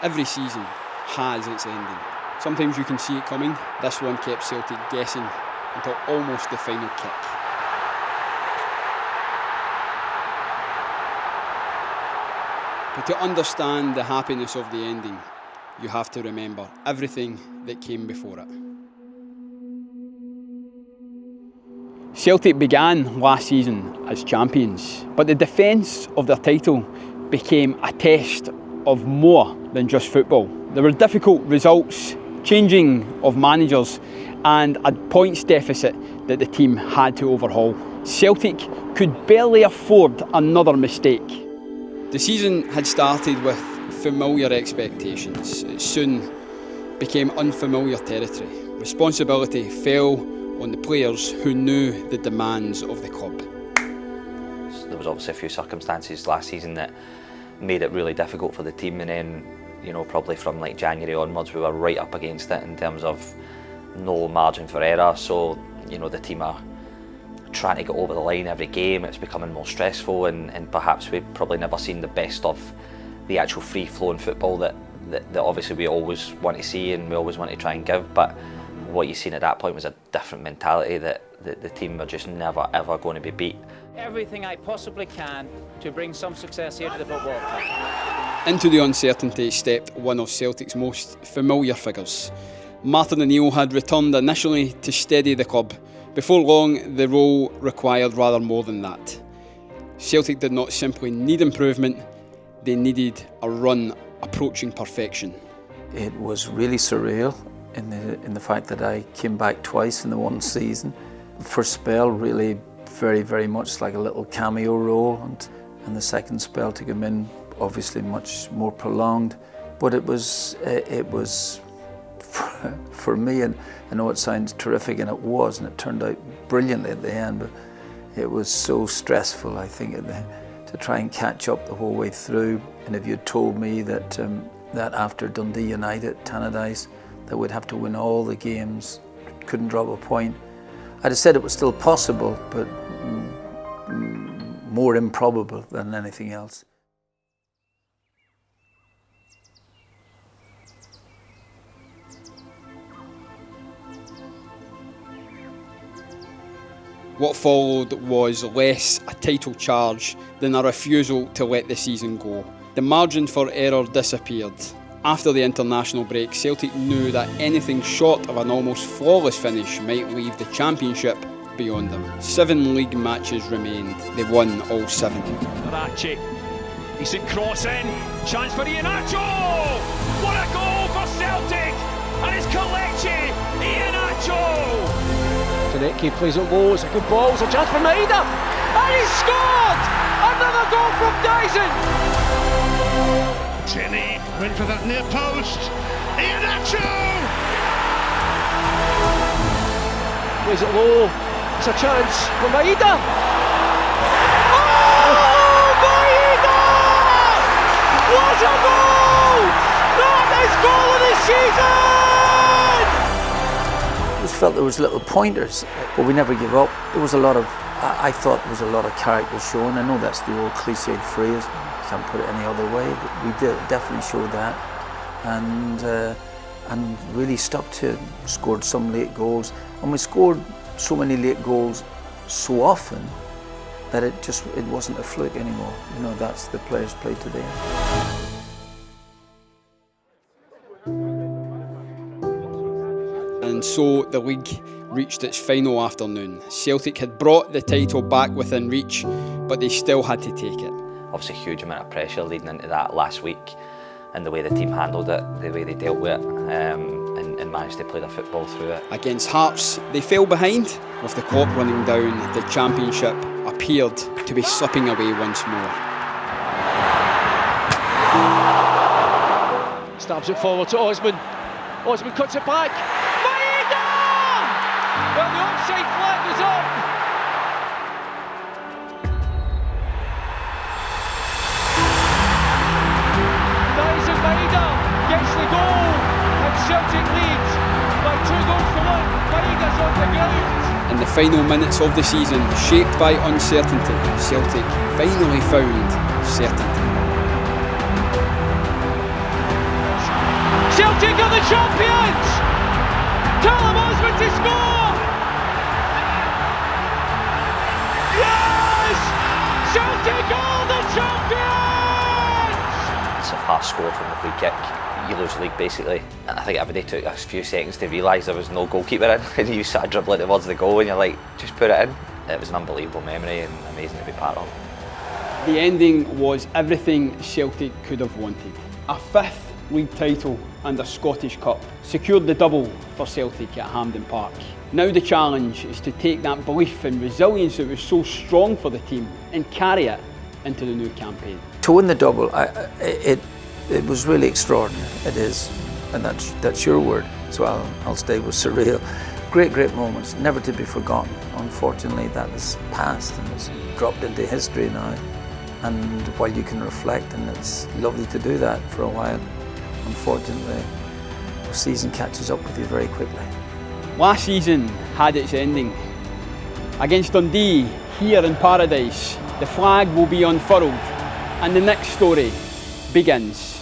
Every season has its ending. Sometimes you can see it coming. This one kept Celtic guessing until almost the final kick. But to understand the happiness of the ending, you have to remember everything that came before it. Celtic began last season as champions, but the defence of their title became a test of more than just football. There were difficult results, changing of managers, and a points deficit that the team had to overhaul. Celtic could barely afford another mistake. The season had started with familiar expectations. It soon became unfamiliar territory. Responsibility fell on the players who knew the demands of the club. There was obviously a few circumstances last season that made it really difficult for the team, and then, you know, probably from like January onwards we were right up against it in terms of no margin for error. So, you know, the team are trying to get over the line every game. It's becoming more stressful, and perhaps we've probably never seen the best of the actual free-flowing football that obviously we always want to see and we always want to try and give. But what you seen at that point was a different mentality that the team were just never ever going to be beat. Everything I possibly can to bring some success here to the Football Club. Into the uncertainty stepped one of Celtic's most familiar figures. Martin O'Neill had returned initially to steady the club. Before long, the role required rather more than that. Celtic did not simply need improvement, they needed a run approaching perfection. It was really surreal in the fact that I came back twice in the one season. First spell really very much like a little cameo role, and the second spell to come in obviously much more prolonged. But it was for me, and I know it sounds terrific, and it was, and it turned out brilliantly at the end, but it was so stressful, I think, to try and catch up the whole way through. And if you'd told me that after Dundee United, Tannadice, that we'd have to win all the games, couldn't drop a point, I'd have said it was still possible, but more improbable than anything else. What followed was less a title charge than a refusal to let the season go. The margin for error disappeared. After the international break, Celtic knew that anything short of an almost flawless finish might leave the championship beyond them. 7 league matches remained. They won all 7. Arachie, decent cross in, chance for Iheanacho! What a goal for Celtic! And it's Kelechi Iheanacho! Celtic plays it low, it's a good ball, it's a chance for Maeda, and he's scored! Another goal from Dyson! Tierney went for that near post, Iheanacho! Plays it low, it's a chance for Maeda! Oh, Maeda! What a goal! That is goal of the season! I just felt there was little pointers, but we never give up. There was a lot of, I thought there was a lot of character shown. I know that's the old cliched phrase, can't put it any other way, but we definitely showed that, and really stuck to it. Scored some late goals, and we scored so many late goals so often that it wasn't a fluke anymore. You know, that's the players played to the end. And so the league reached its final afternoon. Celtic had brought the title back within reach, but they still had to take it. Obviously a huge amount of pressure leading into that last week, and the way the team handled it, the way they dealt with it, and managed to play their football through it. Against Hearts, they fell behind. With the clock running down, the championship appeared to be slipping away once more. Stabs it forward to Osman. Osman cuts it back. Maeda! Well, the offside flag is up. Dyson Maeda gets the goal, and Celtic leads by 2 goals to 1. Maeda's on the ground. In the final minutes of the season, shaped by uncertainty, Celtic finally found certainty. Celtic are the champions! Callum Osman to score! Yes! Celtic are the champions! It's a fast score from the free kick. You lose the league basically. I think everybody took a few seconds to realise there was no goalkeeper in, and you sort of dribbling towards the goal and you're like, just put it in. It was an unbelievable memory and amazing to be part of. The ending was everything Celtic could have wanted. A fifth league title and a Scottish Cup secured the double for Celtic at Hampden Park. Now the challenge is to take that belief and resilience that was so strong for the team and carry it into the new campaign. To win the double, it was really extraordinary. It is, and that's your word, so I'll stay with surreal. Great moments, never to be forgotten. Unfortunately, that is past and it's dropped into history now. And while you can reflect, and it's lovely to do that for a while, unfortunately, the season catches up with you very quickly. Last season had its ending. Against Dundee, here in paradise, the flag will be unfurled and the next story begins.